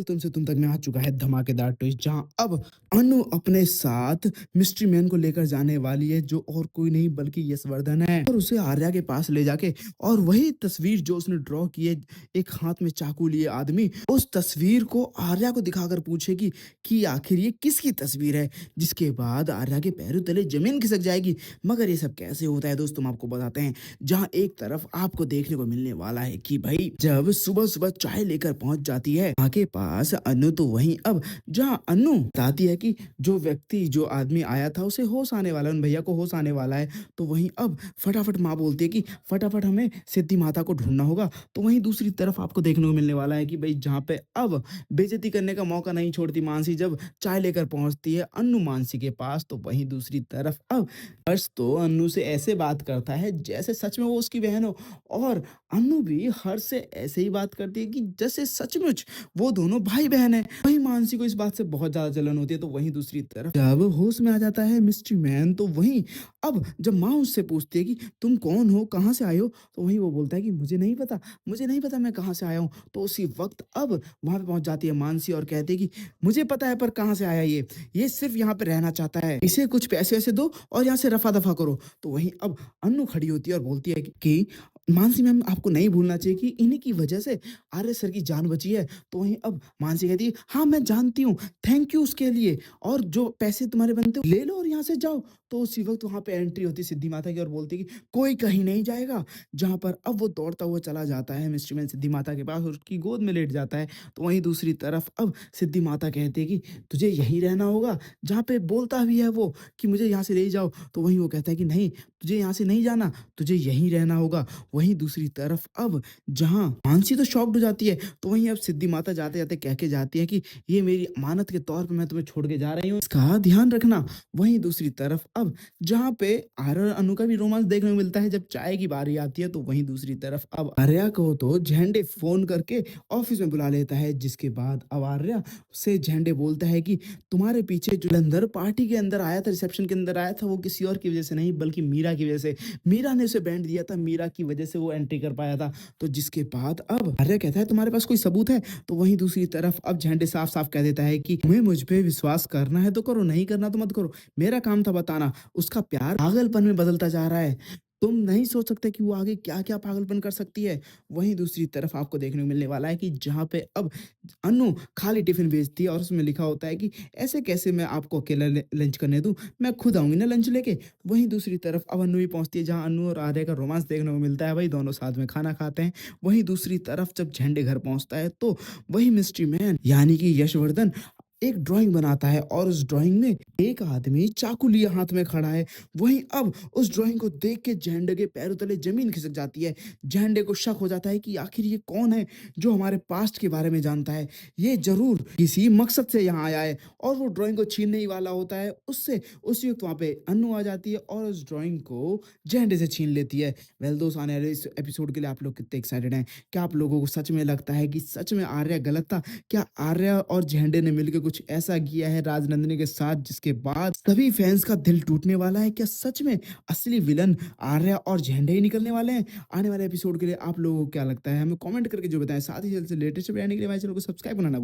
तुमसे तुम तक में आ चुका है धमाकेदार ट्विस्ट जहां अब अनु अपने साथ मिस्ट्री मैन को लेकर जाने वाली है जो और कोई नहीं बल्कि यशवर्धन है और उसे आर्या के पास ले जाके और वही तस्वीर जो उसने ड्रॉ की है एक हाथ में चाकू लिए आदमी उस तस्वीर को आर्या को दिखाकर पूछेगी कि आखिर ये किसकी तस्वीर है। जिसके बाद आर्या के पैरों तले जमीन खिसक जाएगी। मगर ये सब कैसे होता है दोस्तों, हम आपको बताते हैं। जहां एक तरफ आपको देखने को मिलने वाला है कि भाई जब सुबह सुबह चाय लेकर पहुंच जाती है माँ के पास अनु, तो वहीं अब जहां अनु बताती है कि जो व्यक्ति जो आदमी आया था उसे होश आने वाला है, उन भैया को होश आने वाला है। तो वहीं अब फटाफट माँ बोलती है कि फटाफट हमें सिद्धि माता को ढूंढना होगा। तो वहीं दूसरी तरफ आपको देखने को मिलने वाला है कि भाई जहाँ पे अब बेइज्जती करने का मौका नहीं छोड़ती मानसी जब चाय लेकर पहुंचती है अनु मानसी के पास। तो वहीं दूसरी तरफ अब हर्ष तो अनु से ऐसे बात करता है जैसे सच में वो उसकी बहन हो और अनु भी हर्ष से ऐसे ही बात करती है कि जैसे सचमुच वो दोनों भाई बहन हैं। वहीं मानसी को इस बात से बहुत ज्यादा जलन होती है। तो वहीं दूसरी तरफ जब होश में आ जाता है मिस्ट्री मैन, तो वहीं अब जब माँ उससे पूछती है कि तुम कौन हो, कहाँ से आए हो, तो वहीं वो बोलता है कि मुझे नहीं पता, मुझे नहीं पता मैं कहाँ से आया हूँ। तो उसी वक्त अब वहां पे पहुंच जाती है मानसी और कहती है कि मुझे पता है पर कहाँ से आया ये सिर्फ यहाँ पे रहना चाहता है, इसे कुछ पैसे वैसे दो और यहाँ से रफा दफा करो। तो वहीं अब अनु खड़ी होती है और बोलती है कि मानसी मैम आपको नहीं भूलना चाहिए कि इन्हीं की वजह से आर्य सर की जान बची है। तो वहीं अब मानसी कहती है हाँ मैं जानती हूँ, थैंक यू उसके लिए, और जो पैसे तुम्हारे बनते हो ले लो और यहाँ से जाओ। तो उसी वक्त वहां पे एंट्री होती है सिद्धि माता की और बोलती है कि कोई कहीं नहीं जाएगा। जहां पर अब वो दौड़ता हुआ चला जाता है मिस्ट्री मैन सिद्धि माता के पास और उसकी गोद में लेट जाता है। तो वहीं दूसरी तरफ अब सिद्धि माता कहती है कि तुझे यहीं रहना होगा। जहाँ पे बोलता भी है वो कि मुझे यहाँ से ले जाओ, तो वहीं वो कहता है कि नहीं तुझे यहाँ से नहीं जाना, तुझे यहीं रहना होगा। वहीं दूसरी तरफ अब जहां मानसी तो शॉक्ड हो जाती है, तो वहीं अब सिद्धि माता जाते जाते कह के जाती है कि ये मेरी अमानत के तौर पे मैं तुम्हें छोड़ के जा रही हूँ, इसका ध्यान रखना। वहीं दूसरी तरफ अब जहां पे आर्या और अनु का भी रोमांस देखने को मिलता है जब चाय की बारी आती है। तो वहीं दूसरी तरफ अब आर्या को तो झंडे फोन करके ऑफिस में बुला लेता है। जिसके बाद अब आर्या से झंडे बोलता है कि तुम्हारे पीछे जो अंदर पार्टी के अंदर आया था, रिसेप्शन के अंदर आया था, वो किसी और की वजह से नहीं बल्कि मीरा की वजह से, मीरा ने उसे बैंड दिया था, मीरा की वजह से वो एंट्री कर पाया था। तो जिसके बाद अब आर्य कहता है तुम्हारे पास कोई सबूत है। तो वहीं दूसरी तरफ अब झंडे साफ साफ कह देता है कि तुम्हें मुझ पे विश्वास करना है तो करो, नहीं करना तो मत करो, मेरा काम था बताना। उसका प्यार पागलपन में बदलता जा रहा है, तुम नहीं सोच सकते कि वो आगे क्या क्या पागलपन कर सकती है। वहीं दूसरी तरफ आपको देखने को मिलने वाला है कि जहां पे अब अनु खाली टिफिन भेजती है और उसमें लिखा होता है कि ऐसे कैसे मैं आपको अकेला लंच करने दूं, मैं खुद आऊंगी ना लंच लेके। वहीं दूसरी तरफ अब अनु ही पहुंचती है जहां अनु और आर्य का रोमांस देखने को मिलता है, भाई दोनों साथ में खाना खाते हैं। वहीं दूसरी तरफ जब झंडे घर पहुंचता है तो वही मिस्ट्री मैन यानी कि यशवर्धन एक ड्राइंग बनाता है और उस ड्राइंग में एक आदमी चाकू लिए हाथ में खड़ा है। वहीं अब उस ड्राइंग को देख के झंडे के पैरों तले जमीन खिसक जाती है। झंडे को शक हो जाता है कि आखिर ये कौन है जो हमारे पास्ट के बारे में जानता है, ये जरूर किसी मकसद से यहाँ आया है। और वो ड्राइंग को छीनने ही वाला होता है उससे। उसी वक्त वहां पे अनु आ जाती है और उस ड्राइंग को झंडे से छीन लेती है। वेल दोस्त, आने वाले इस एपिसोड के लिए आप लोग कितने एक्साइटेड हैं? क्या आप लोगों को सच में लगता है कि सच में आर्या गलत था? क्या आर्या और झंडे ने मिलकर कुछ ऐसा किया है राजनंदिनी के साथ जिसके बाद सभी फैंस का दिल टूटने वाला है? क्या सच में असली विलन आर्या और झंडे ही निकलने वाले हैं? आने वाले एपिसोड के लिए आप लोगों को क्या लगता है हमें कमेंट करके जो बताएं। साथ ही जल्द से लेटेस्ट अपडेट आने के लिए हमारे चैनल को सब्सक्राइब बनाना